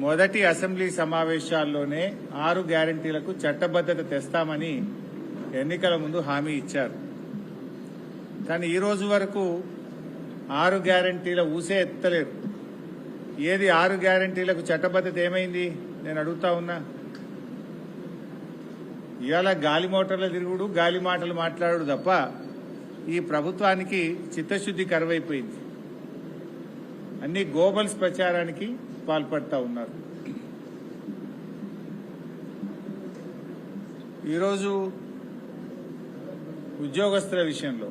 మొదటి అసెంబ్లీ సమావేశాల్లోనే 6 గ్యారంటీలకు చట్టబద్ధత తెస్తామని ఎన్నికల ముందు హామీ ఇచ్చారు. కానీ ఈ రోజు వరకు 6 గ్యారంటీల ఊసే ఎత్తలేరు. ఏది 6 గ్యారంటీలకు చట్టబద్ధత ఏమైంది నేను అడుగుతా ఉన్నా. ఇవాళ గాలి మోటార్ల తిరుగుడు, గాలి మాటలు మాట్లాడు తప్ప ఈ ప్రభుత్వానికి చిత్తశుద్ధి కరువైపోయింది. అన్ని గోబల్స్ ప్రచారానికి పాల్పడతా ఉన్నారు. ఈరోజు ఉద్యోగస్తుల విషయంలో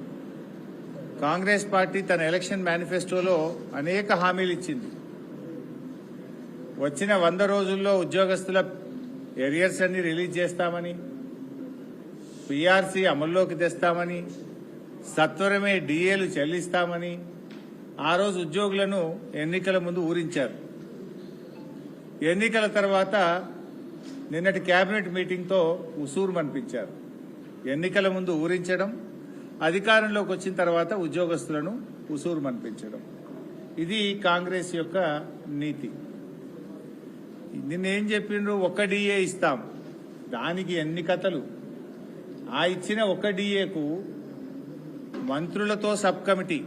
కాంగ్రెస్ పార్టీ తన ఎలక్షన్ మేనిఫెస్టోలో అనేక హామీలు ఇచ్చింది. వచ్చిన 100 రోజుల్లో ఉద్యోగస్తుల ఎరియర్స్ అన్ని రిలీజ్ చేస్తామని, పీఆర్సీ అమల్లోకి తెస్తామని, సత్వరమే డిఏలు చెల్లిస్తామని ఆ రోజు ఉద్యోగులను ఎన్నికల ముందు ఊరించారు. ఎన్నికల తర్వాత నిన్నటి కేబినెట్ మీటింగ్తో ఉసూరు మనిపించారు. ఎన్నికల ముందు ఊరించడం, అధికారంలోకి వచ్చిన తర్వాత ఉద్యోగస్తులను ఉసూరు మనిపించడం, ఇది కాంగ్రెస్ యొక్క నీతి. నిన్నేం చెప్పిండ్రు? 1 డిఏ ఇస్తాం, దానికి ఎన్ని కథలు. ఆ ఇచ్చిన 1 డిఏకు మంత్రులతో సబ్ కమిటీ,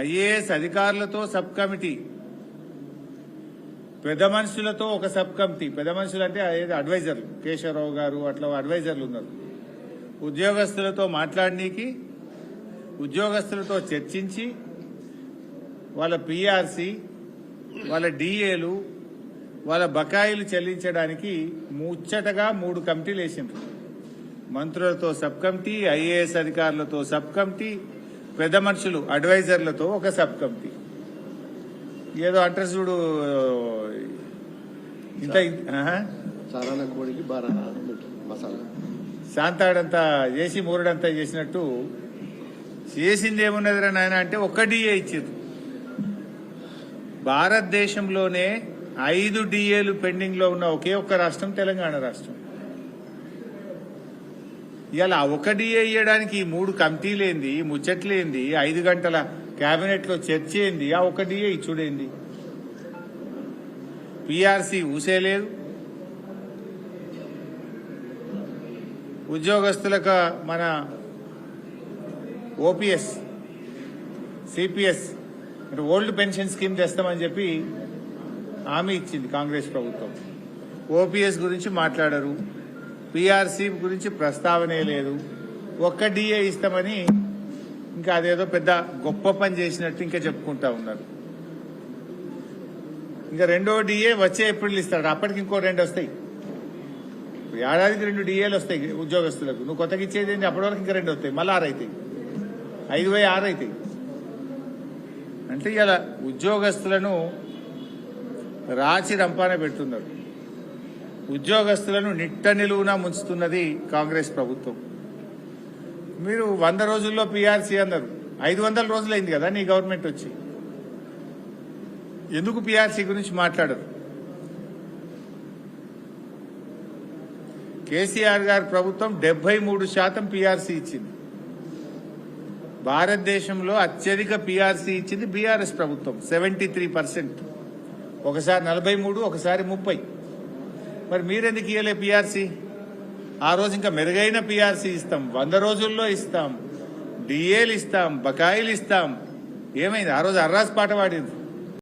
ఐఏఎస్ అధికారులతో సబ్ కమిటీ, పెద్ద మనుషులతో ఒక సబ్ కమిటీ. పెద్ద మనుషులు అంటే అడ్వైజర్లు, కేశవరావు గారు అట్లా అడ్వైజర్లు ఉన్నారు. ఉద్యోగస్తులతో మాట్లాడనీకి, ఉద్యోగస్తులతో చర్చించి వాళ్ళ పీఆర్సీ, వాళ్ళ డిఏలు, వాళ్ళ బకాయిలు చెల్లించడానికి ముచ్చటగా 3 కమిటీలు వేసిండ్రు. మంత్రులతో సబ్ కమిటీ, ఐఏఎస్ అధికారులతో సబ్ కమిటీ, పెద్ద మనుషులు అడ్వైజర్లతో ఒక సబ్ కమిటీ. ఏదో అంటారు చూడు, ఇంత శాంతాడంతా చేసి మూరడంతా చేసినట్టు చేసింది ఏమున్నదిరా నాయన అంటే 1 డిఏ ఇచ్చారు. భారతదేశంలోనే 5 డిఏలు పెండింగ్ లో ఉన్న ఒకే ఒక్క రాష్ట్రం తెలంగాణ రాష్ట్రం. ఇలా 1 డిఏ ఇవ్వడానికి 3 కమిటీలేంది, ముచ్చట్లేంది, 5 గంటల కేబినెట్ లో చర్చ ఏంది, ఆ 1 డిఏ ఇచ్చుడేంది. పీఆర్సీ ఊసేలేదు. ఉద్యోగస్తులకు మన ఓపీఎస్, సిపిఎస్ అంటే ఓల్డ్ పెన్షన్ స్కీమ్ తెస్తామని చెప్పి హామీ ఇచ్చింది కాంగ్రెస్ ప్రభుత్వం. ఓపీఎస్ గురించి మాట్లాడరు, పీఆర్సీ గురించి ప్రస్తావనే లేదు. 1 డిఏ ఇస్తామని ఇంకా అదేదో పెద్ద గొప్ప పని చేసినట్టు ఇంకా చెప్పుకుంటా ఉన్నారు. ఇంకా 2వ డిఏ వచ్చే ఏప్రిల్ ఇస్తాడు, అప్పటికి ఇంకో 2 వస్తాయి. ఏడాదికి 2 డిఏలు వస్తాయి ఉద్యోగస్తులకు. నువ్వు కొత్తగా ఇచ్చేది ఏంటి? అప్పటి వరకు ఇంకా 2 వస్తాయి, మళ్ళీ 6 అవుతాయి, 5/6 అవుతాయి. అంటే ఇలా ఉద్యోగస్తులను రాచి రంపాన పెడుతున్నారు. ఉద్యోగస్తులను నిట్ట నిలువునా ముంచుతున్నది కాంగ్రెస్ ప్రభుత్వం. మీరు 100 రోజుల్లో పీఆర్సీ అన్నారు, 500 రోజులైంది కదా నీ గవర్నమెంట్ వచ్చి. ఎందుకు పీఆర్సీ గురించి మాట్లాడరు? కేసీఆర్ గారి ప్రభుత్వం 73% పీఆర్సీ ఇచ్చింది. భారతదేశంలో అత్యధిక పీఆర్సీ ఇచ్చింది బీఆర్ఎస్ ప్రభుత్వం, 73%. ఒకసారి 43, ఒకసారి 30. మరి మీరెందుకు ఇవ్వలే పీఆర్సీ? ఆ రోజు ఇంకా మెరుగైన పీఆర్సీ ఇస్తాం, 100 రోజుల్లో ఇస్తాం, డిఏలు ఇస్తాం, బకాయిలు ఇస్తాం. ఏమైంది? ఆ రోజు అర్రాస్ పాట పాడింది.